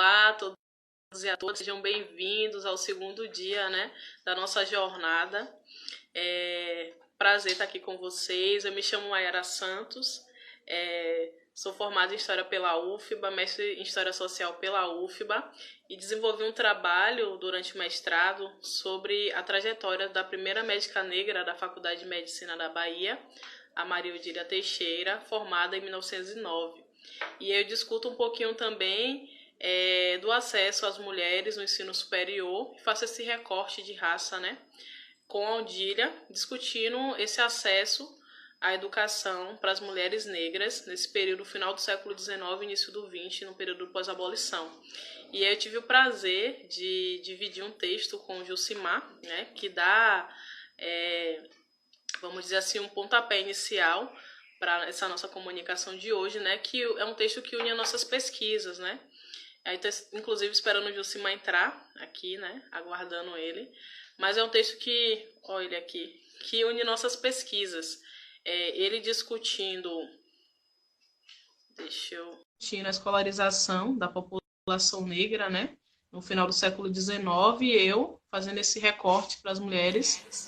Olá a todos e a todas, sejam bem-vindos ao segundo dia, né, da nossa jornada. Prazer estar aqui com vocês. Eu me chamo Mayara Santos, sou formada em História pela UFBA, mestre em História Social pela UFBA e desenvolvi um trabalho durante o mestrado sobre a trajetória da primeira médica negra da Faculdade de Medicina da Bahia, a Maria Odília Teixeira, formada em 1909. E eu discuto um pouquinho também do acesso às mulheres no ensino superior, e faço esse recorte de raça, né, com a Odília, discutindo esse acesso à educação para as mulheres negras nesse período final do século XIX, início do XX, no período pós-abolição. E aí eu tive o prazer de dividir um texto com o Jucimar, né, que dá, vamos dizer assim, um pontapé inicial para essa nossa comunicação de hoje, né, que é um texto que une as nossas pesquisas, né. Aí tô, inclusive, esperando o Jucimar entrar aqui, né, aguardando ele. Mas é um texto que, olha ele aqui, que une nossas pesquisas. Ele discutindo a escolarização da população negra, né, no final do século XIX, e eu fazendo esse recorte para as mulheres.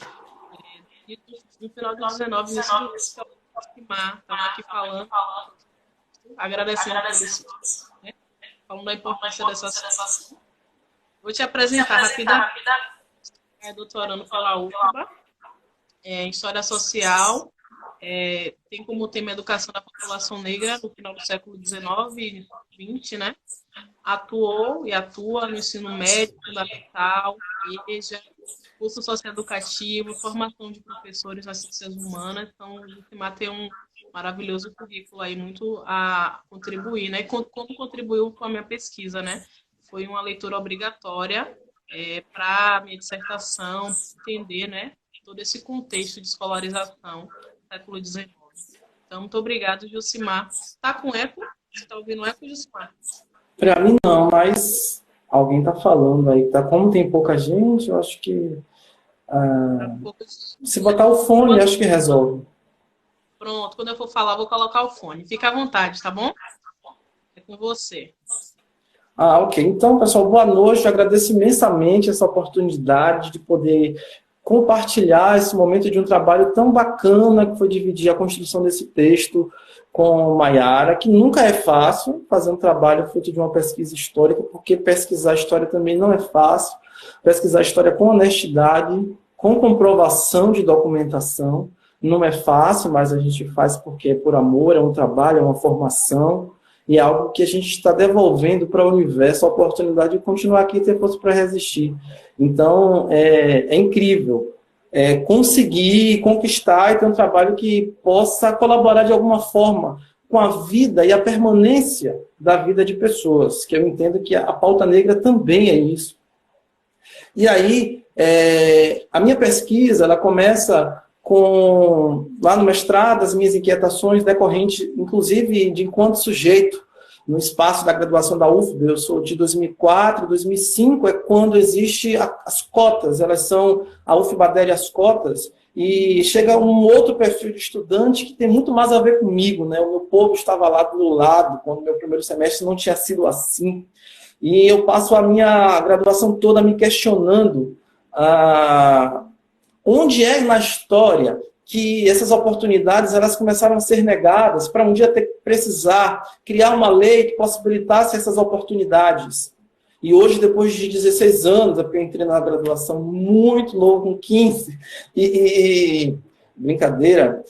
No final do XIX, início do Jucimar estava aqui falando, agradecendo por isso, né, falando da importância dessas. Vou te apresentar rapidamente. Doutorando pela UFBA, em História Social, tem como tema a educação da população negra no final do século XIX e XX, né? Atuou e atua no ensino médio, fundamental, igreja, curso socioeducativo, formação de professores nas ciências humanas. Então, o Jucimar tem um maravilhoso currículo aí, muito a contribuir, né? E como contribuiu com a minha pesquisa, né? Foi uma leitura obrigatória para a minha dissertação, entender, né, todo esse contexto de escolarização do século XIX. Então, muito obrigado, Jucimar. Está com eco? Você está ouvindo eco, Jucimar? Para mim não, mas alguém está falando aí. Tá? Como tem pouca gente, eu acho que se botar o fone, acho que resolve. Pronto, quando eu for falar, vou colocar o fone. Fica à vontade, tá bom? É com você. Ok. Então, pessoal, boa noite. Eu agradeço imensamente essa oportunidade de poder compartilhar esse momento de um trabalho tão bacana que foi dividir a construção desse texto com Mayara, que nunca é fácil fazer um trabalho fruto de uma pesquisa histórica, porque pesquisar história também não é fácil. Pesquisar história com honestidade, com comprovação de documentação, não é fácil, mas a gente faz porque é por amor, é um trabalho, é uma formação, e é algo que a gente está devolvendo para o universo a oportunidade de continuar aqui e ter força para resistir. Então, é incrível conseguir conquistar e ter um trabalho que possa colaborar de alguma forma com a vida e a permanência da vida de pessoas, que eu entendo que a pauta negra também é isso. E aí, a minha pesquisa, ela começa lá no mestrado, as minhas inquietações decorrentes, inclusive, de enquanto sujeito, no espaço da graduação da UFBA, eu sou de 2004, 2005, é quando existe as cotas, elas são, a UFBA adere às cotas, e chega um outro perfil de estudante que tem muito mais a ver comigo, né? O meu povo estava lá do lado, quando meu primeiro semestre não tinha sido assim, e eu passo a minha graduação toda me questionando onde é na história que essas oportunidades elas começaram a ser negadas para um dia ter que precisar criar uma lei que possibilitasse essas oportunidades. E hoje, depois de 16 anos, porque eu entrei na graduação muito novo, com 15, brincadeira,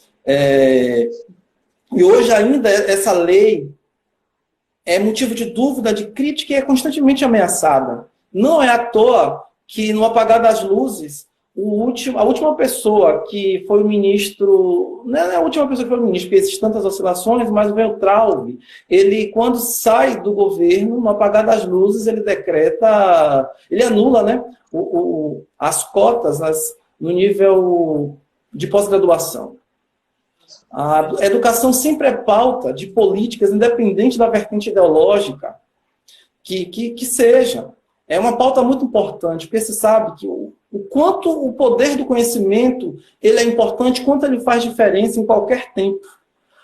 e hoje ainda essa lei é motivo de dúvida, de crítica e é constantemente ameaçada. Não é à toa que, no apagar das luzes, a última pessoa que foi o ministro, não é a última pessoa que foi o ministro, porque existem tantas oscilações, mas o Veltraub, ele, quando sai do governo, no apagar das luzes, ele decreta, ele anula, né, as cotas no nível de pós-graduação. A educação sempre é pauta de políticas, independente da vertente ideológica que seja. É uma pauta muito importante, porque você sabe que o quanto o poder do conhecimento ele é importante, quanto ele faz diferença em qualquer tempo.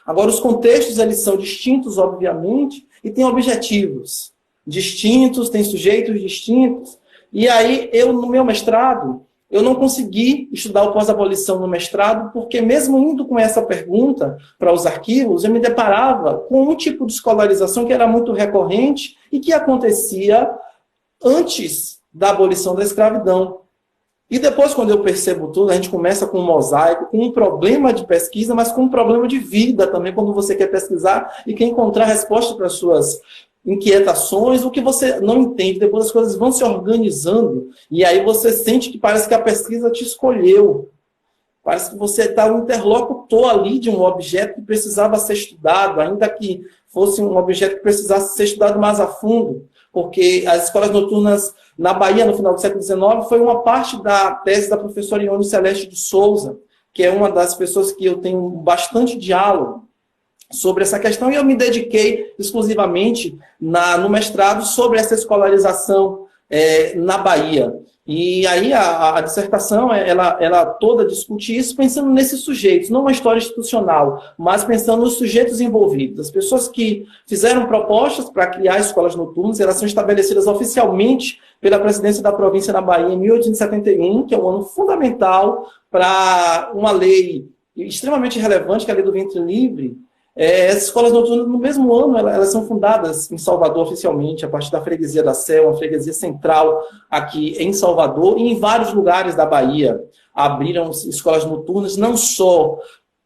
Agora, os contextos eles são distintos, obviamente, e têm objetivos. distintos, têm sujeitos distintos. E aí, no meu mestrado, eu não consegui estudar o pós-abolição no mestrado, porque mesmo indo com essa pergunta para os arquivos, eu me deparava com um tipo de escolarização que era muito recorrente e que acontecia antes da abolição da escravidão. E depois, quando eu percebo tudo, a gente começa com um mosaico, com um problema de pesquisa, mas com um problema de vida também, quando você quer pesquisar e quer encontrar resposta para as suas inquietações, o que você não entende. Depois as coisas vão se organizando, e aí você sente que parece que a pesquisa te escolheu. Parece que você está um interlocutor ali de um objeto que precisava ser estudado, ainda que fosse um objeto que precisasse ser estudado mais a fundo, porque as escolas noturnas na Bahia, no final do século XIX, foi uma parte da tese da professora Ione Celeste de Souza, que é uma das pessoas que eu tenho bastante diálogo sobre essa questão, e eu me dediquei exclusivamente no mestrado sobre essa escolarização na Bahia. E aí a dissertação, ela toda discute isso pensando nesses sujeitos, não uma história institucional, mas pensando nos sujeitos envolvidos. As pessoas que fizeram propostas para criar escolas noturnas, elas são estabelecidas oficialmente pela presidência da província na Bahia em 1871, que é um ano fundamental para uma lei extremamente relevante, que é a Lei do Ventre Livre. As escolas noturnas, no mesmo ano, elas são fundadas em Salvador oficialmente, a partir da freguesia da Sé, uma freguesia central aqui em Salvador, e em vários lugares da Bahia abriram escolas noturnas, não só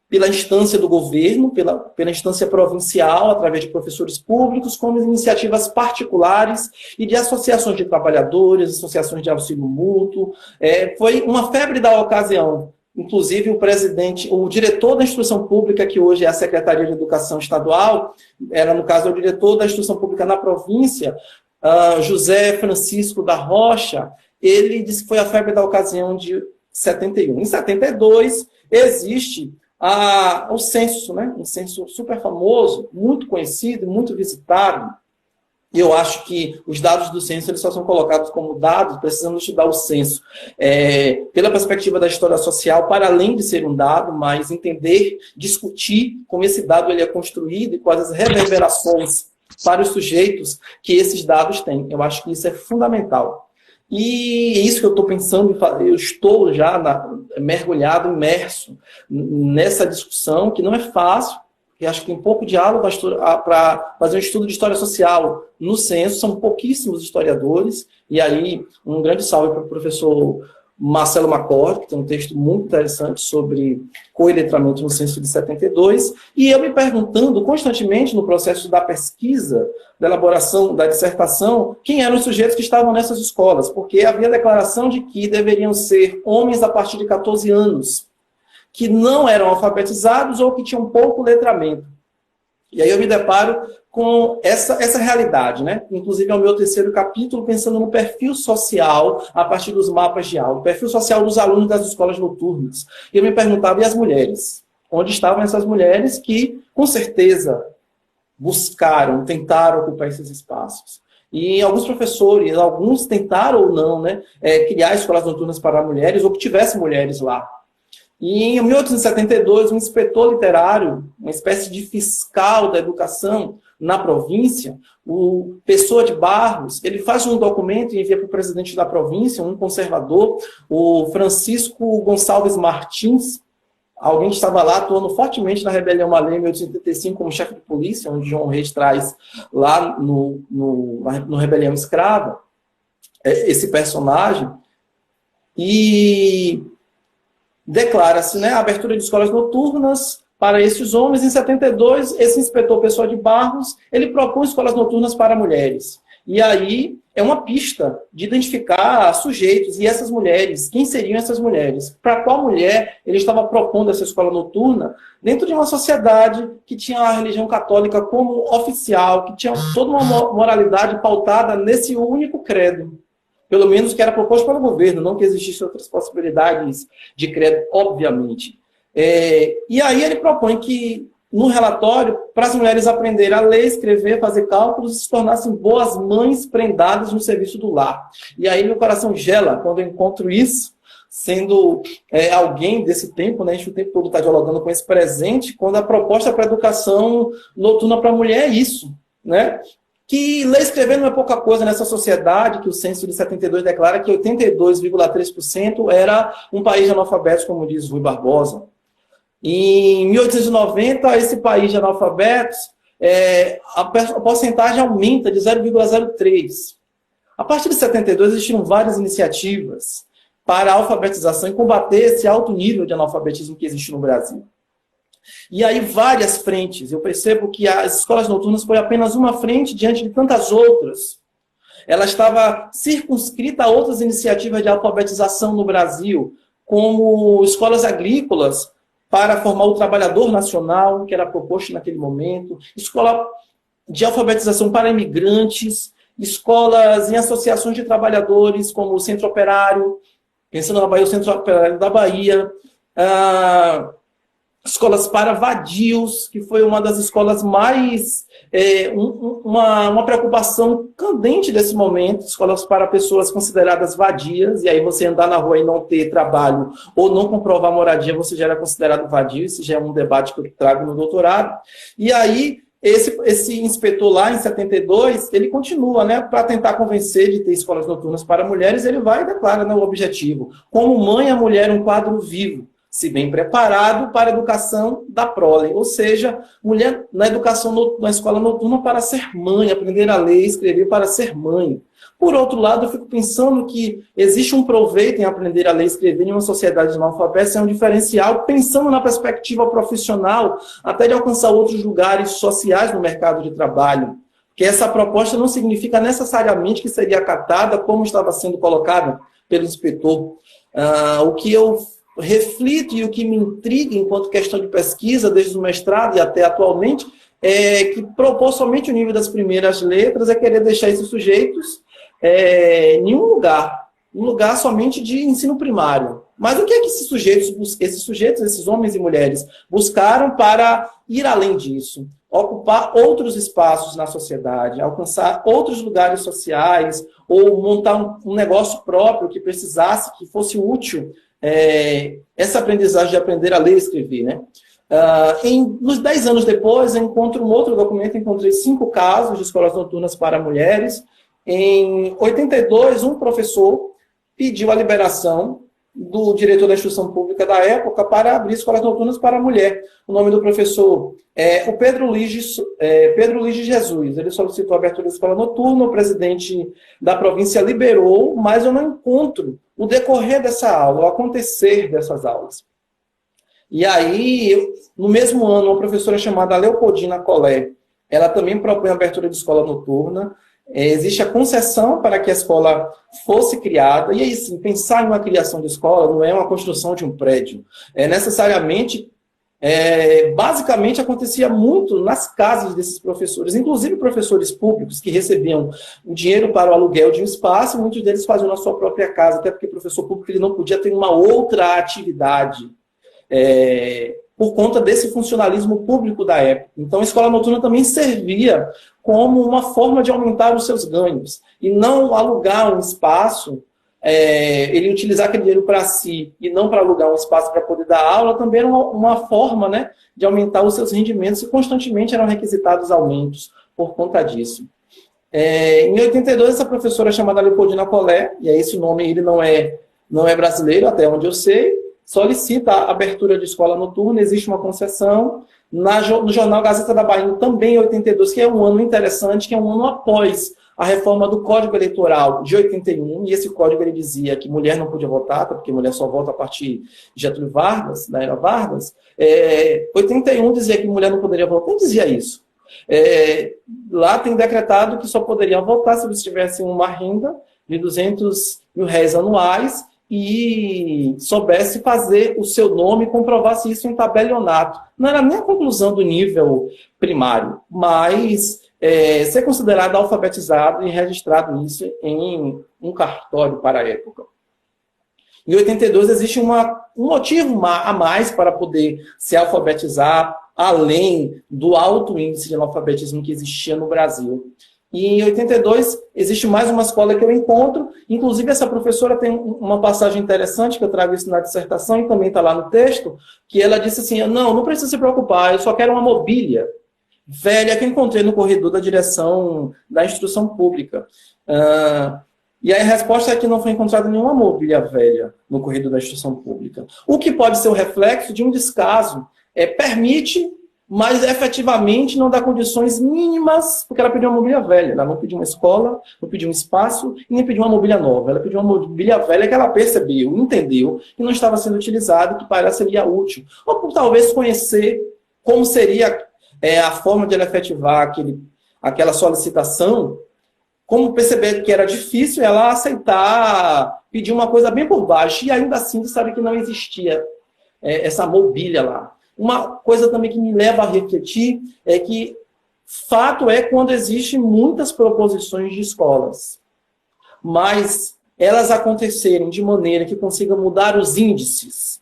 pela instância do governo, pela instância provincial, através de professores públicos, como iniciativas particulares e de associações de trabalhadores, associações de auxílio mútuo. Foi uma febre da ocasião. Inclusive, o diretor da instrução pública, que hoje é a Secretaria de Educação Estadual, era, no caso, o diretor da instrução pública na província, José Francisco da Rocha, ele disse que foi a febre da ocasião de 71. Em 72, existe o censo, né? Um censo super famoso, muito conhecido, muito visitado. E eu acho que os dados do censo eles só são colocados como dados, precisamos estudar o censo pela perspectiva da história social, para além de ser um dado, mas entender, discutir como esse dado ele é construído e quais as reverberações para os sujeitos que esses dados têm. Eu acho que isso é fundamental. E é isso que eu estou pensando, eu estou já mergulhado, imerso nessa discussão, que não é fácil, que acho que tem pouco diálogo para fazer um estudo de história social no censo, são pouquíssimos historiadores, e aí um grande salve para o professor Marcelo Macor, que tem um texto muito interessante sobre coletramento no censo de 72, e eu me perguntando constantemente no processo da pesquisa, da elaboração da dissertação, quem eram os sujeitos que estavam nessas escolas, porque havia declaração de que deveriam ser homens a partir de 14 anos, que não eram alfabetizados ou que tinham pouco letramento. E aí eu me deparo com essa realidade, né? Inclusive é o meu terceiro capítulo, pensando no perfil social a partir dos mapas de aula, o perfil social dos alunos das escolas noturnas. E eu me perguntava, e as mulheres? Onde estavam essas mulheres que, com certeza, tentaram ocupar esses espaços? E alguns professores, alguns tentaram ou não, né, criar escolas noturnas para mulheres, ou que tivessem mulheres lá. E em 1872, um inspetor literário, uma espécie de fiscal da educação na província, o Pessoa de Barros, ele faz um documento e envia para o presidente da província, um conservador, o Francisco Gonçalves Martins, alguém que estava lá atuando fortemente na Rebelião Malê em 1885 como chefe de polícia, onde João Reis traz lá no Rebelião Escrava, esse personagem, e declara-se, né, a abertura de escolas noturnas para esses homens. Em 72, esse inspetor Pessoa de Barros, ele propõe escolas noturnas para mulheres. E aí é uma pista de identificar sujeitos e essas mulheres. Quem seriam essas mulheres? Para qual mulher ele estava propondo essa escola noturna dentro de uma sociedade que tinha a religião católica como oficial, que tinha toda uma moralidade pautada nesse único credo. Pelo menos que era proposto pelo governo, não que existissem outras possibilidades de credo, obviamente. E aí ele propõe que, no relatório, para as mulheres aprenderem a ler, escrever, fazer cálculos e se tornassem boas mães prendadas no serviço do lar. E aí meu coração gela quando eu encontro isso, sendo alguém desse tempo, né, a gente o tempo todo está dialogando com esse presente, quando a proposta para a educação noturna para a mulher é isso, né? que ler e escrever não é pouca coisa nessa sociedade, que o censo de 72 declara que 82,3% era um país de analfabetos, como diz Rui Barbosa. Em 1890, esse país de analfabetos, a porcentagem aumenta de 0,03. A partir de 72, existiram várias iniciativas para a alfabetização e combater esse alto nível de analfabetismo que existe no Brasil. E aí várias frentes. Eu percebo que as escolas noturnas foi apenas uma frente diante de tantas outras. Ela estava circunscrita a outras iniciativas de alfabetização no Brasil, como escolas agrícolas para formar o trabalhador nacional, que era proposto naquele momento, escola de alfabetização para imigrantes, escolas em associações de trabalhadores, como o Centro Operário, pensando na Bahia, o Centro Operário da Bahia, escolas para vadios, que foi uma das escolas mais... uma preocupação candente desse momento, escolas para pessoas consideradas vadias, e aí você andar na rua e não ter trabalho ou não comprovar moradia, você já era considerado vadio, isso já é um debate que eu trago no doutorado. E aí, esse inspetor lá, em 72, ele continua, né, para tentar convencer de ter escolas noturnas para mulheres, ele vai e declara, né, o objetivo. Como mãe, a mulher é um quadro vivo, se bem preparado para a educação da prole, ou seja, mulher na educação na escola noturna para ser mãe, aprender a ler e escrever para ser mãe. Por outro lado, eu fico pensando que existe um proveito em aprender a ler e escrever em uma sociedade de analfabetos, é um diferencial, pensando na perspectiva profissional, até de alcançar outros lugares sociais no mercado de trabalho. Que essa proposta não significa necessariamente que seria acatada como estava sendo colocada pelo inspetor. O que eu reflito e o que me intriga enquanto questão de pesquisa, desde o mestrado e até atualmente, é que propor somente o nível das primeiras letras é querer deixar esses sujeitos em um lugar somente de ensino primário. Mas o que é que esses sujeitos, esses homens e mulheres, buscaram para ir além disso? Ocupar outros espaços na sociedade, alcançar outros lugares sociais, ou montar um negócio próprio que precisasse, que fosse útil essa aprendizagem de aprender a ler e escrever, né? Nos 10 anos depois, eu encontro um outro documento, encontrei 5 casos de escolas noturnas para mulheres. Em 82, um professor pediu a liberação do diretor da instrução pública da época para abrir escolas noturnas para a mulher. O nome do professor é o Pedro Luiz de Jesus. Ele solicitou a abertura da escola noturna, o presidente da província liberou, mas eu não encontro o decorrer dessa aula, o acontecer dessas aulas. E aí, no mesmo ano, uma professora chamada Leopoldina Collet, ela também propõe a abertura de escola noturna. Existe a concessão para que a escola fosse criada, e aí sim, pensar em uma criação de escola não é uma construção de um prédio, basicamente acontecia muito nas casas desses professores, inclusive professores públicos que recebiam o dinheiro para o aluguel de um espaço, muitos deles faziam na sua própria casa, até porque o professor público ele não podia ter uma outra atividade, por conta desse funcionalismo público da época. Então, a escola noturna também servia como uma forma de aumentar os seus ganhos, e não alugar um espaço, ele utilizar aquele dinheiro para si, e não para alugar um espaço para poder dar aula, também era uma forma, né, de aumentar os seus rendimentos, e constantemente eram requisitados aumentos por conta disso. Em 82, essa professora chamada Leopoldina Collet, e esse nome ele não é brasileiro, até onde eu sei, solicita a abertura de escola noturna, existe uma concessão. No jornal Gazeta da Bahia, também em 82, que é um ano interessante, que é um ano após a reforma do Código Eleitoral de 81, e esse código ele dizia que mulher não podia votar, porque mulher só vota a partir de Getúlio Vargas, da era Vargas. 81 dizia que mulher não poderia votar, não dizia isso. Lá tem decretado que só poderia votar se você tivesse uma renda de R$200 mil anuais, e soubesse fazer o seu nome e comprovasse isso em tabelionato. Não era nem a conclusão do nível primário, mas ser considerado alfabetizado e registrado isso em um cartório para a época. Em 82 existe um motivo a mais para poder se alfabetizar, além do alto índice de analfabetismo que existia no Brasil. E em 82, existe mais uma escola que eu encontro, inclusive essa professora tem uma passagem interessante, que eu trago isso na dissertação, e também está lá no texto, que ela disse assim, não precisa se preocupar, eu só quero uma mobília. velha que eu encontrei no corredor da direção da instrução pública. E aí a resposta é que não foi encontrada nenhuma mobília velha no corredor da instrução pública. O que pode ser o reflexo de um descaso. Permite, mas efetivamente não dá condições mínimas, porque ela pediu uma mobília velha. Ela não pediu uma escola, não pediu um espaço e nem pediu uma mobília nova. Ela pediu uma mobília velha que ela percebeu, entendeu, que não estava sendo utilizada, que para ela seria útil. Ou por talvez conhecer como seria a forma de ela efetivar aquela solicitação, como perceber que era difícil ela aceitar pedir uma coisa bem por baixo, e ainda assim sabe que não existia essa mobília lá. Uma coisa também que me leva a refletir é que fato é quando existem muitas proposições de escolas, mas elas acontecerem de maneira que consiga mudar os índices.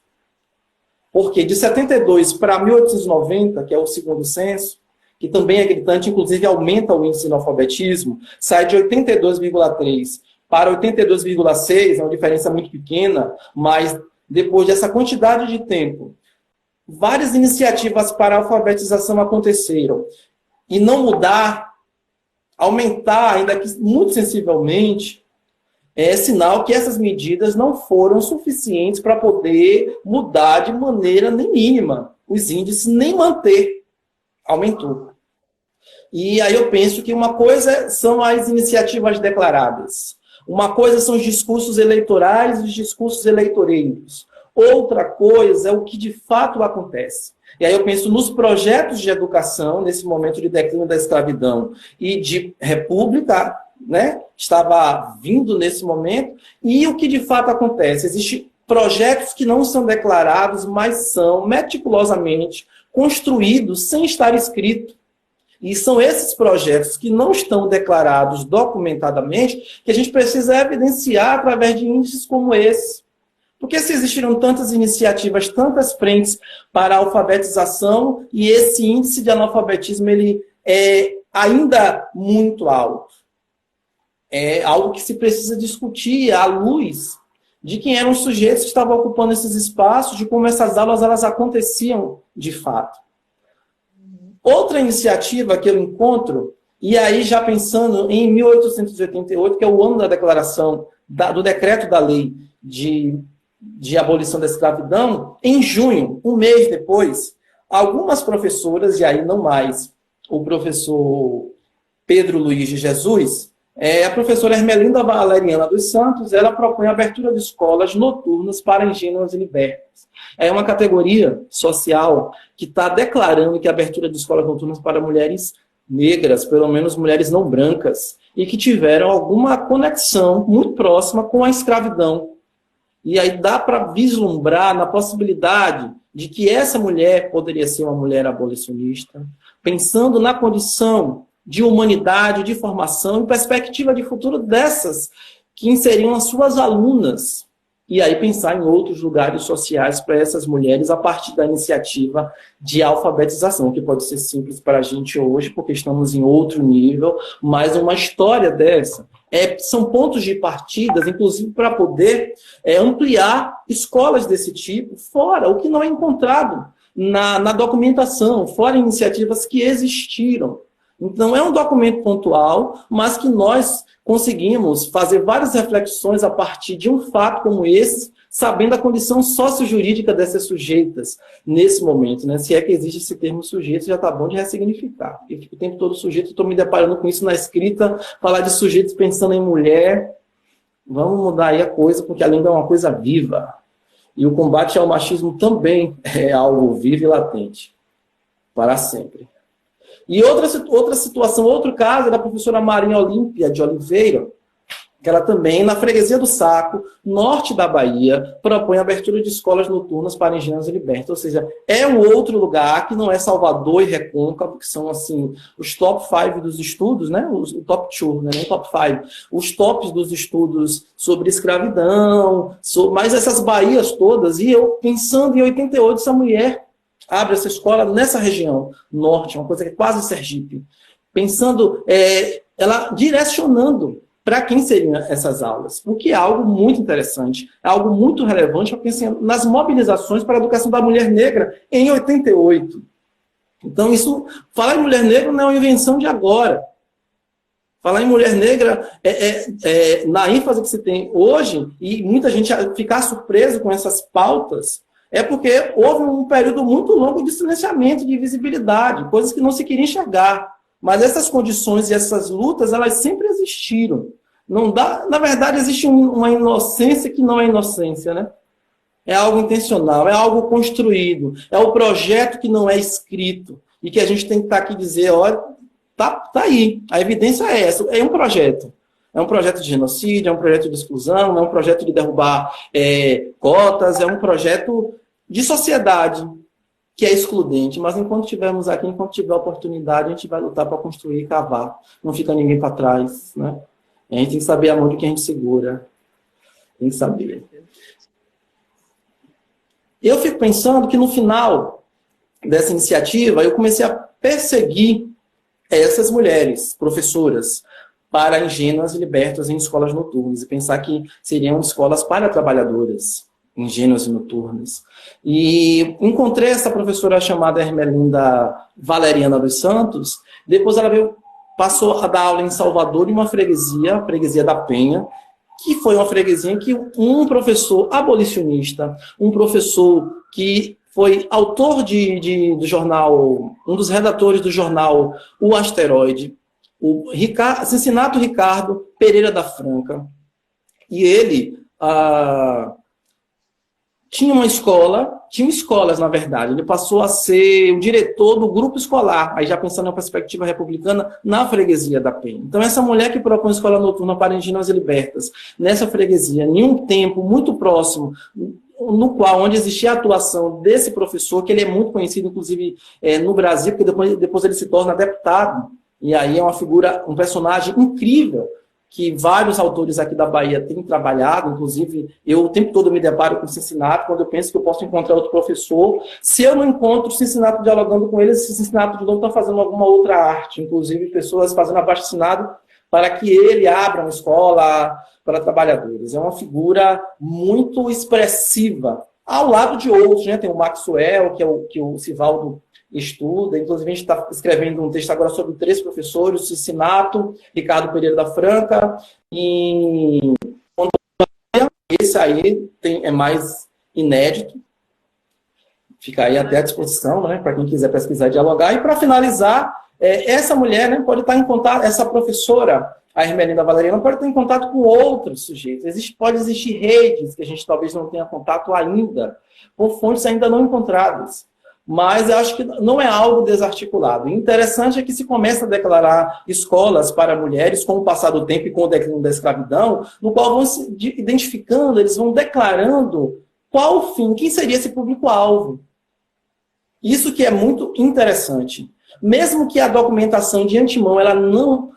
Porque de 72 para 1890, que é o segundo censo, que também é gritante, inclusive aumenta o índice de analfabetismo, sai de 82,3 para 82,6, é uma diferença muito pequena, mas depois dessa quantidade de tempo, várias iniciativas para a alfabetização aconteceram. E não mudar, aumentar, ainda que muito sensivelmente, é sinal que essas medidas não foram suficientes para poder mudar de maneira nem mínima os índices, nem manter. Aumentou. E aí eu penso que uma coisa são as iniciativas declaradas. Uma coisa são os discursos eleitorais e os discursos eleitoreiros. Outra coisa é o que de fato acontece. E aí eu penso nos projetos de educação, nesse momento de declínio da escravidão e de república, né? Estava vindo nesse momento, e o que de fato acontece. Existem projetos que não são declarados, mas são meticulosamente construídos sem estar escrito. E são esses projetos que não estão declarados documentadamente que a gente precisa evidenciar através de índices como esse. Porque se existiram tantas iniciativas, tantas frentes para a alfabetização, e esse índice de analfabetismo ele é ainda muito alto. É algo que se precisa discutir à luz de quem eram os sujeitos que estavam ocupando esses espaços, de como essas aulas elas aconteciam de fato. Outra iniciativa que eu encontro, e aí já pensando em 1888, que é o ano da declaração, do decreto da lei de abolição da escravidão, em junho, um mês depois, algumas professoras, e aí não mais o professor Pedro Luiz de Jesus, a professora Ermelinda Valeriana dos Santos, ela propõe a abertura de escolas noturnas para ingênuas e libertas. É uma categoria social que está declarando que a abertura de escolas noturnas para mulheres negras, pelo menos mulheres não brancas, e que tiveram alguma conexão muito próxima com a escravidão. E aí dá para vislumbrar na possibilidade de que essa mulher poderia ser uma mulher abolicionista, pensando na condição de humanidade, de formação e perspectiva de futuro dessas que inseriam as suas alunas. E aí pensar em outros lugares sociais para essas mulheres a partir da iniciativa de alfabetização, que pode ser simples para a gente hoje, porque estamos em outro nível, mas uma história dessa são pontos de partidas, inclusive para poder ampliar escolas desse tipo, fora o que não é encontrado na documentação, fora iniciativas que existiram. Então, é um documento pontual, mas que nós conseguimos fazer várias reflexões a partir de um fato como esse, sabendo a condição sociojurídica dessas sujeitas nesse momento, né? Se é que existe esse termo sujeito, já está bom de ressignificar. Porque fico o tempo todo sujeito, estou me deparando com isso na escrita, falar de sujeitos pensando em mulher. Vamos mudar aí a coisa, porque a língua é uma coisa viva. E o combate ao machismo também é algo vivo e latente, para sempre. E outra situação, outro caso é da professora Marinha Olímpia de Oliveira, que ela também, na freguesia do Saco, norte da Bahia, propõe a abertura de escolas noturnas para ingênuos e libertos. Ou seja, é um outro lugar que não é Salvador e Recôncavo, que são assim os top 5 dos estudos, né? O top 2, né? Nem top 5. Os tops dos estudos sobre escravidão, mas essas Bahias todas. E eu, pensando em 88, essa mulher abre essa escola nessa região norte, uma coisa que é quase Sergipe. Pensando, ela direcionando para quem seriam essas aulas, o que é algo muito interessante, é algo muito relevante, eu penso nas mobilizações para a educação da mulher negra em 88. Então, falar em mulher negra não é uma invenção de agora. Falar em mulher negra, na ênfase que se tem hoje, e muita gente ficar surpreso com essas pautas, é porque houve um período muito longo de silenciamento, de invisibilidade, coisas que não se queria enxergar. Mas essas condições e essas lutas, elas sempre existiram. Não dá, na verdade, existe uma inocência que não é inocência, né? É algo intencional, é algo construído, é o projeto que não é escrito, e que a gente tem que estar aqui e dizer, olha, tá aí, a evidência é essa, é um projeto. É um projeto de genocídio, é um projeto de exclusão, é um projeto de derrubar cotas, é um projeto de sociedade que é excludente. Mas enquanto estivermos aqui, enquanto tiver oportunidade, a gente vai lutar para construir e cavar. Não fica ninguém para trás, né? A gente tem que saber a mão de quem a gente segura. Tem que saber. Eu fico pensando que no final dessa iniciativa, eu comecei a perseguir essas mulheres, professoras, para ingênuas e libertas em escolas noturnas, e pensar que seriam escolas para trabalhadoras, ingênuas e noturnas. E encontrei essa professora chamada Hermelinda Valeriana dos Santos, depois ela passou a dar aula em Salvador, em uma freguesia, a freguesia da Penha, que foi uma freguesia que um professor abolicionista, um professor que foi autor do jornal, um dos redatores do jornal O Asteroide, o Cincinato Ricardo Pereira da Franca. E ele tinha escolas, na verdade. Ele passou a ser o diretor do grupo escolar, aí já pensando na perspectiva republicana, na freguesia da Penha. Então, essa mulher que propõe escola noturna para ingênuas e libertas, nessa freguesia, em um tempo muito próximo, onde existia a atuação desse professor, que ele é muito conhecido, inclusive, no Brasil, porque depois ele se torna deputado, e aí é uma figura, um personagem incrível, que vários autores aqui da Bahia têm trabalhado, inclusive eu o tempo todo me deparo com o Cincinato, quando eu penso que eu posso encontrar outro professor. Se eu não encontro o Cincinato dialogando com eles, esse Cincinato de novo está fazendo alguma outra arte, inclusive pessoas fazendo abaixo-assinado para que ele abra uma escola para trabalhadores. É uma figura muito expressiva, ao lado de outros, né? Tem o Maxwell, que o Sivaldo estuda, inclusive a gente está escrevendo um texto agora sobre 3 professores, o Cincinato, Ricardo Pereira da Franca, e esse aí é mais inédito, fica aí até à disposição, né, para quem quiser pesquisar e dialogar. E para finalizar, essa mulher, né, pode estar em contato, essa professora, a Hermelinda Valeriana, pode estar em contato com outros sujeitos. Pode existir redes que a gente talvez não tenha contato ainda, por fontes ainda não encontradas. Mas eu acho que não é algo desarticulado. O interessante é que se começa a declarar escolas para mulheres com o passar do tempo e com o declínio da escravidão, no qual vão se identificando, eles vão declarando qual o fim, quem seria esse público-alvo. Isso que é muito interessante. Mesmo que a documentação de antemão ela não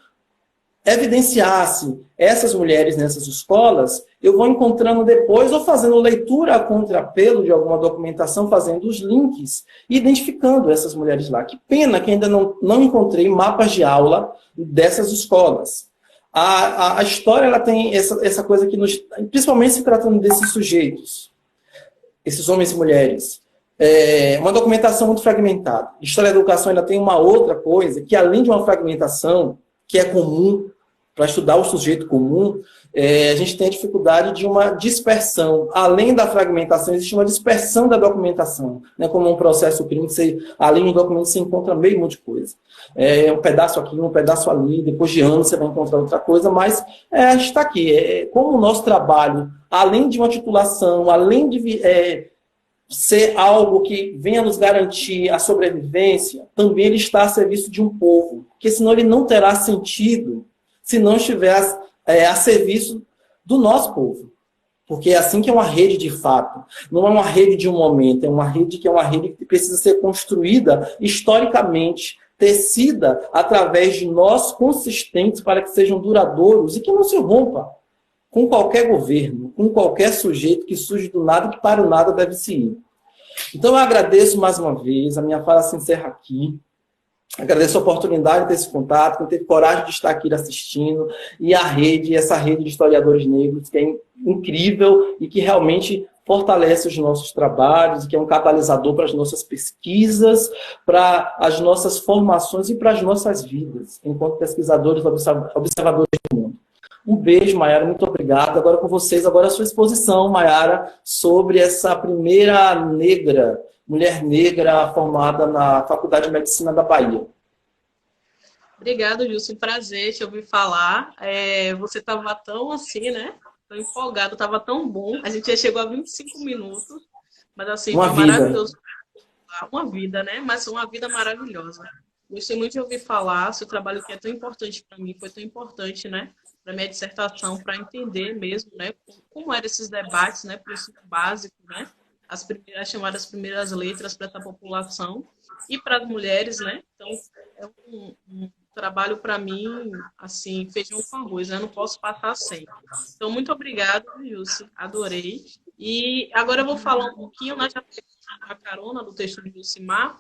evidenciasse essas mulheres nessas escolas, eu vou encontrando depois, ou fazendo leitura a contrapelo de alguma documentação, fazendo os links, e identificando essas mulheres lá. Que pena que ainda não encontrei mapas de aula dessas escolas. A história ela tem essa coisa que, principalmente se tratando desses sujeitos, esses homens e mulheres, uma documentação muito fragmentada. A história da educação ainda tem uma outra coisa, que além de uma fragmentação, que é comum para estudar o sujeito comum, a gente tem a dificuldade de uma dispersão. Além da fragmentação, existe uma dispersão da documentação, né? Como um processo crime, além do documento você encontra meio monte de coisa. Um pedaço aqui, um pedaço ali, depois de anos você vai encontrar outra coisa, mas a gente está aqui. Como o nosso trabalho, além de uma titulação, além de ser algo que venha nos garantir a sobrevivência, também ele está a serviço de um povo, porque senão ele não terá sentido se não estiver a serviço do nosso povo. Porque é assim que é uma rede de fato. Não é uma rede de um momento, é uma rede que precisa ser construída historicamente, tecida através de nós consistentes para que sejam duradouros e que não se rompa com qualquer governo, com qualquer sujeito que surge do nada e que para o nada deve se ir. Então eu agradeço mais uma vez, a minha fala se encerra aqui. Agradeço a oportunidade de ter esse contato, de ter coragem de estar aqui assistindo, e essa rede de historiadores negros, que é incrível e que realmente fortalece os nossos trabalhos, que é um catalisador para as nossas pesquisas, para as nossas formações e para as nossas vidas, enquanto pesquisadores, observadores do mundo. Um beijo, Mayara, muito obrigado. Agora com vocês, agora a sua exposição, Mayara, sobre essa primeira negra, mulher negra formada na Faculdade de Medicina da Bahia. Obrigada, Gilson. Prazer te ouvir falar. Você estava tão assim, né? Tão empolgado, estava tão bom. A gente já chegou a 25 minutos, mas assim, Uma foi vida. maravilhoso. Uma vida, né? Mas uma vida maravilhosa. Gostei muito de ouvir falar. Seu trabalho que é tão importante para mim, foi tão importante, né? Para minha dissertação, para entender mesmo, né? Como eram esses debates, né? Para o ensino básico, né? As chamadas primeiras letras para essa população e para as mulheres, né? Então, é um trabalho para mim, assim, feijão com arroz, né? Eu não posso passar sem. Então, muito obrigada, Wilson. Adorei. E agora eu vou falar um pouquinho, né? Já a carona do texto de Lucimar,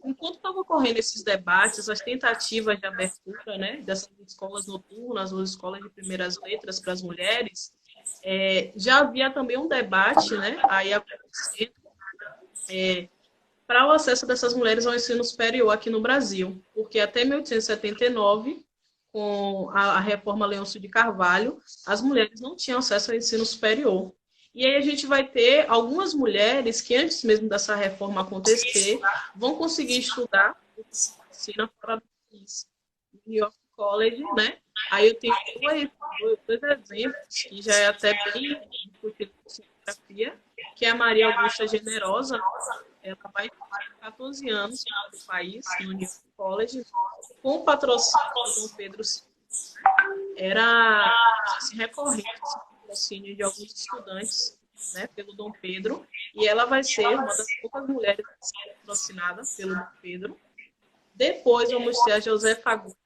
enquanto estavam ocorrendo esses debates, as tentativas de abertura, né, dessas escolas noturnas ou escolas de primeiras letras para as mulheres, já havia também um debate, né, aí acontecendo, para o acesso dessas mulheres ao ensino superior aqui no Brasil, porque até 1879, com a reforma Leôncio de Carvalho, as mulheres não tinham acesso ao ensino superior. E aí a gente vai ter algumas mulheres que, antes mesmo dessa reforma acontecer, vão conseguir estudar medicina fora do país. New York College, né? Aí eu tenho dois exemplos, que já é até bem discutido em psicografia, que é a Maria Augusta Generosa. Ela vai ter 14 anos no país, no New York College, com o patrocínio do Dom Pedro II. Era assim, recorrente esse patrocínio de alguns estudantes, né, pelo Dom Pedro, e ela vai ser uma das poucas mulheres a ser patrocinada pelo Dom Pedro. Depois vamos ter a Josefa Agudo,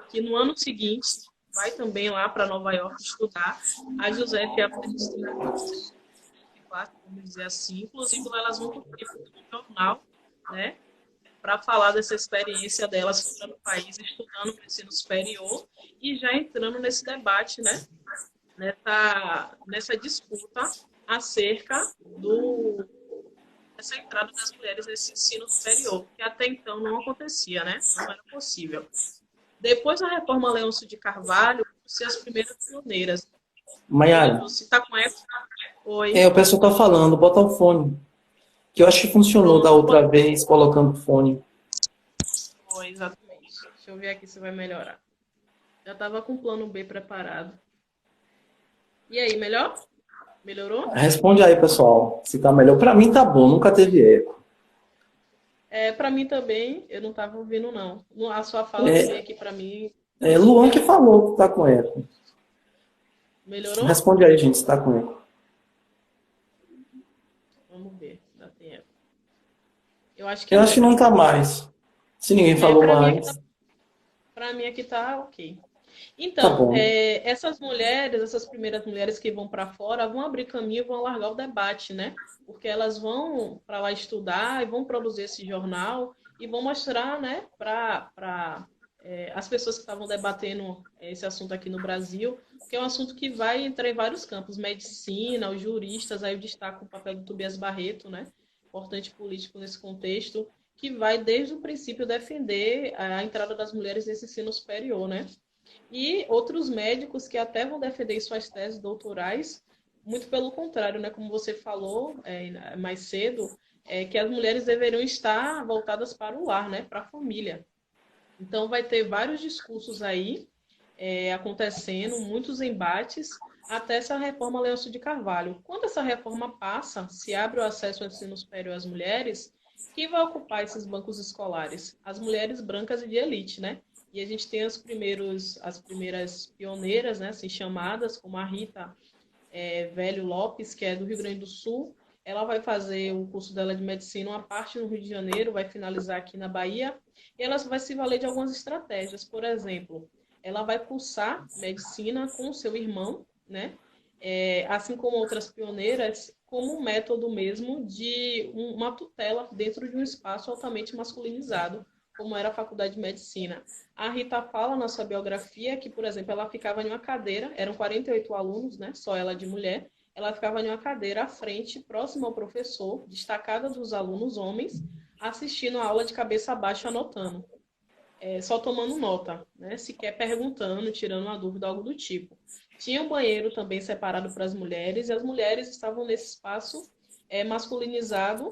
que no ano seguinte vai também lá para Nova York estudar. A Josefa é a vamos dizer assim. Inclusive, elas vão contribuir no jornal, né, para falar dessa experiência delas fora do país, estudando para o ensino superior e já entrando nesse debate, né, nessa disputa acerca dessa entrada das mulheres nesse ensino superior, que até então não acontecia, né? Não era possível. Depois da reforma Leôncio de Carvalho, ser as primeiras pioneiras. Mayara. Você está com eco? Oi. O pessoal está falando, bota o fone. Que eu acho que funcionou da outra vez, colocando o fone. Foi, exatamente. Deixa eu ver aqui se vai melhorar. Já estava com o plano B preparado. E aí, melhor? Melhorou? Responde aí, pessoal, se tá melhor. Para mim tá bom, nunca teve eco. Para mim também, eu não estava ouvindo, não. A sua fala também aqui para mim. Luan que falou que tá com eco. Melhorou? Responde aí, gente, se tá com eco. Vamos ver, dá tempo. Eu acho que não tá mais. Se ninguém falou mais. Para mim aqui tá ok. Então, tá essas mulheres, essas primeiras mulheres que vão para fora, vão abrir caminho e vão largar o debate, né? Porque elas vão para lá estudar e vão produzir esse jornal e vão mostrar, né, para as pessoas que estavam debatendo esse assunto aqui no Brasil, que é um assunto que vai entrar em vários campos, medicina, os juristas, aí eu destaco o papel do Tobias Barreto, né? Importante político nesse contexto, que vai desde o princípio defender a entrada das mulheres nesse ensino superior, né? E outros médicos que até vão defender suas teses doutorais, muito pelo contrário, né? Como você falou mais cedo, que as mulheres deveriam estar voltadas para o lar, né? Para a família. Então, vai ter vários discursos aí acontecendo, muitos embates, até essa reforma Leôncio de Carvalho. Quando essa reforma passa, se abre o acesso ao ensino superior às mulheres, quem vai ocupar esses bancos escolares? As mulheres brancas e de elite, né? E a gente tem as primeiras pioneiras, né, assim, chamadas, como a Rita Velho Lopes, que é do Rio Grande do Sul. Ela vai fazer o curso dela de medicina, uma parte no Rio de Janeiro, vai finalizar aqui na Bahia, e ela vai se valer de algumas estratégias. Por exemplo, ela vai cursar medicina com o seu irmão, né? Assim como outras pioneiras, como um método mesmo de uma tutela dentro de um espaço altamente masculinizado, como era a Faculdade de Medicina. A Rita fala na sua biografia que, por exemplo, ela ficava em uma cadeira, eram 48 alunos, né, só ela de mulher, ela ficava em uma cadeira à frente, próxima ao professor, destacada dos alunos homens, assistindo a aula de cabeça baixa, anotando, só tomando nota, né? Sequer perguntando, tirando uma dúvida, algo do tipo. Tinha um banheiro também separado para as mulheres, e as mulheres estavam nesse espaço masculinizado,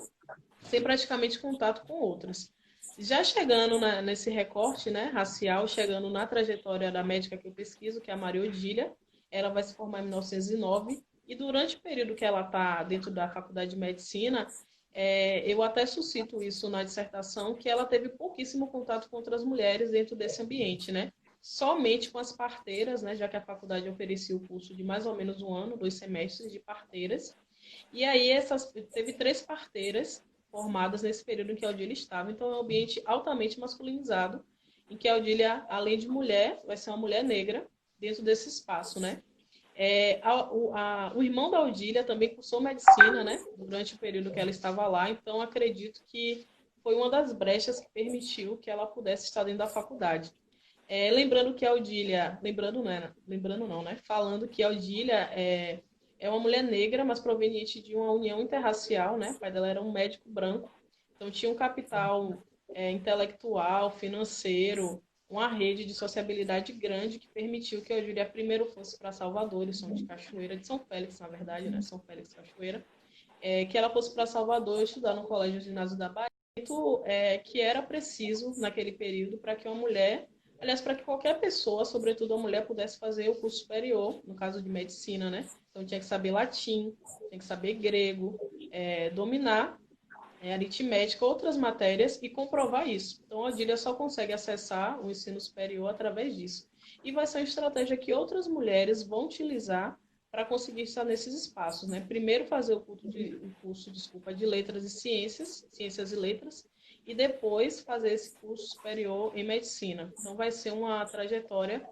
sem praticamente contato com outras. Já chegando nesse recorte, né, racial, chegando na trajetória da médica que eu pesquiso, que é a Maria Odília, ela vai se formar em 1909, e durante o período que ela está dentro da Faculdade de Medicina, eu até suscito isso na dissertação, que ela teve pouquíssimo contato com outras mulheres dentro desse ambiente, né? Somente com as parteiras, né, já que a faculdade oferecia o curso de mais ou menos um ano, 2 semestres de parteiras. E aí teve 3 parteiras formadas nesse período em que a Odília estava. Então é um ambiente altamente masculinizado, em que a Odília, além de mulher, vai ser uma mulher negra dentro desse espaço, né? O irmão da Odília também cursou medicina, né? Durante o período que ela estava lá. Então acredito que foi uma das brechas que permitiu que ela pudesse estar dentro da faculdade. Lembrando que a Odília, lembrando não, né? Falando que a Odília é uma mulher negra, mas proveniente de uma união interracial, né? O pai dela era um médico branco, então tinha um capital intelectual, financeiro, uma rede de sociabilidade grande que permitiu que a Odília primeiro fosse para Salvador, eles são de Cachoeira, de São Félix, na verdade, né? São Félix, Cachoeira, que ela fosse para Salvador estudar no Colégio Ginásio da Bahia, que era preciso naquele período para que uma mulher, aliás, para que qualquer pessoa, sobretudo a mulher, pudesse fazer o curso superior, no caso de medicina, né? Então tinha que saber latim, tinha que saber grego, dominar aritmética, outras matérias e comprovar isso. Então a Odília só consegue acessar o ensino superior através disso. E vai ser uma estratégia que outras mulheres vão utilizar para conseguir estar nesses espaços, né? Primeiro fazer o curso de letras e ciências, ciências e letras, e depois fazer esse curso superior em medicina. Então vai ser uma trajetória,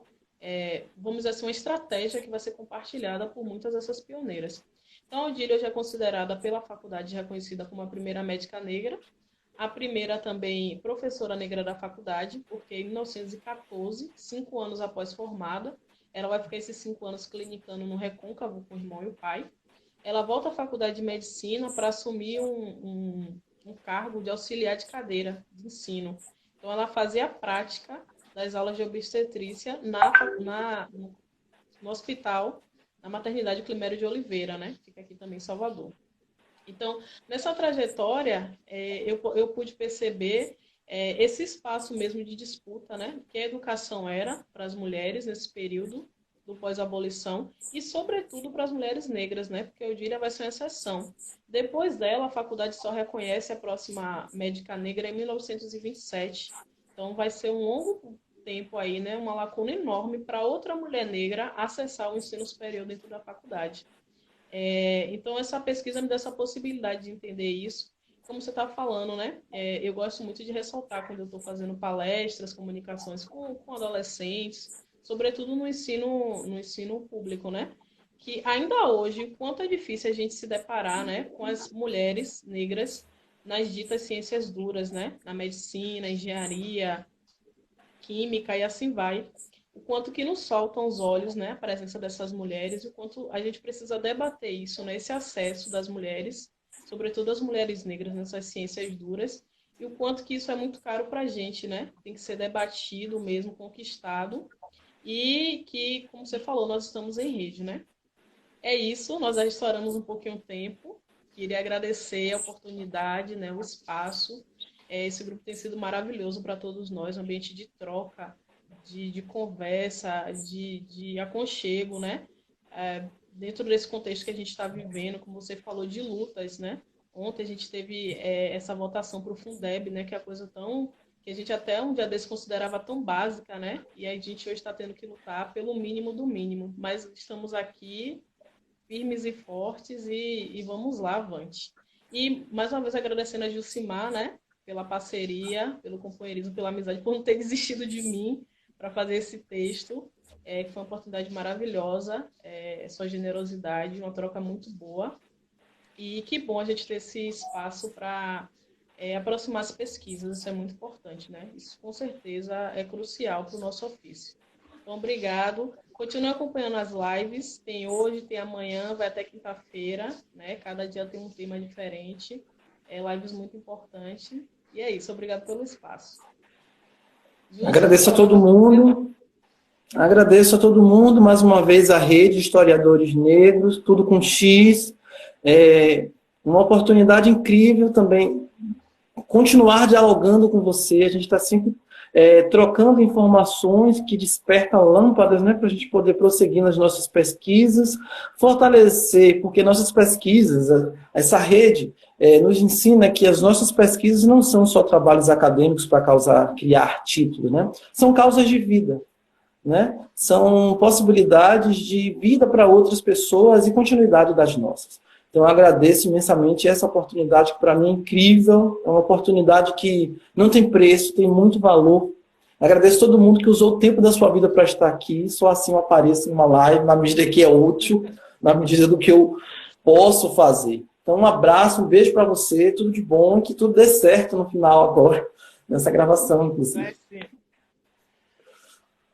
vamos dizer assim, uma estratégia que vai ser compartilhada por muitas dessas pioneiras. Então, a Odília já é considerada pela faculdade reconhecida como a primeira médica negra, a primeira também professora negra da faculdade, porque em 1914, 5 anos após formada, ela vai ficar esses 5 anos clinicando no Recôncavo com o irmão e o pai. Ela volta à faculdade de medicina para assumir um cargo de auxiliar de cadeira de ensino. Então, ela fazia a prática das aulas de obstetrícia no hospital, na maternidade Climério de Oliveira, né? Fica aqui também em Salvador. Então, nessa trajetória, eu pude perceber esse espaço mesmo de disputa, né? Que a educação era para as mulheres nesse período do pós-abolição e, sobretudo, para as mulheres negras, né? Porque a Odília vai ser uma exceção. Depois dela, a faculdade só reconhece a próxima médica negra em 1927. Então, vai ser um longo tempo aí, né? Uma lacuna enorme para outra mulher negra acessar o ensino superior dentro da faculdade. Então, essa pesquisa me dá essa possibilidade de entender isso. Como você está falando, né? Eu gosto muito de ressaltar quando eu estou fazendo palestras, comunicações com adolescentes, sobretudo no ensino público, né? Que ainda hoje, o quanto é difícil a gente se deparar, né, com as mulheres negras nas ditas ciências duras, né? Na medicina, engenharia, química e assim vai. O quanto que nos saltam os olhos, né, a presença dessas mulheres, e o quanto a gente precisa debater isso, né, esse acesso das mulheres, sobretudo as mulheres negras nessas ciências duras, e o quanto que isso é muito caro para a gente, né, tem que ser debatido mesmo, conquistado, e que, como você falou, nós estamos em rede, né. É isso, nós já estouramos um pouquinho o tempo, queria agradecer a oportunidade, né, o espaço. Esse grupo tem sido maravilhoso para todos nós, um ambiente de troca, de conversa, de aconchego, né? Dentro desse contexto que a gente está vivendo, como você falou, de lutas, né? Ontem a gente teve essa votação para o Fundeb, né? Que é a coisa tão que a gente até um dia desse considerava tão básica, né? E a gente hoje está tendo que lutar pelo mínimo do mínimo. Mas estamos aqui firmes e fortes e vamos lá, avante. E mais uma vez agradecendo a Gilcimar, né, pela parceria, pelo companheirismo, pela amizade, por não ter desistido de mim para fazer esse texto, que foi uma oportunidade maravilhosa, sua generosidade, uma troca muito boa. E que bom a gente ter esse espaço para aproximar as pesquisas, isso é muito importante, né? Isso com certeza é crucial para o nosso ofício. Então, obrigado. Continue acompanhando as lives. Tem hoje, tem amanhã, vai até quinta-feira, né? Cada dia tem um tema diferente. Lives muito importantes. E é isso. Obrigado pelo espaço. Agradeço a todo mundo. Agradeço a todo mundo, mais uma vez, a Rede Historiadores Negros, tudo com X. Uma oportunidade incrível também continuar dialogando com você. A gente está sempre trocando informações que despertam lâmpadas, né, para a gente poder prosseguir nas nossas pesquisas, fortalecer, porque nossas pesquisas, essa rede, nos ensina que as nossas pesquisas não são só trabalhos acadêmicos para criar título, né? São causas de vida, né? São possibilidades de vida para outras pessoas e continuidade das nossas. Então, eu agradeço imensamente essa oportunidade, que para mim é incrível, é uma oportunidade que não tem preço, tem muito valor. Agradeço a todo mundo que usou o tempo da sua vida para estar aqui, só assim eu apareço numa live, na medida que é útil, na medida do que eu posso fazer. Então, um abraço, um beijo para você, tudo de bom, e que tudo dê certo no final agora, nessa gravação, inclusive.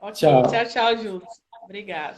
Ok, tchau, tchau, Júlio. Obrigada.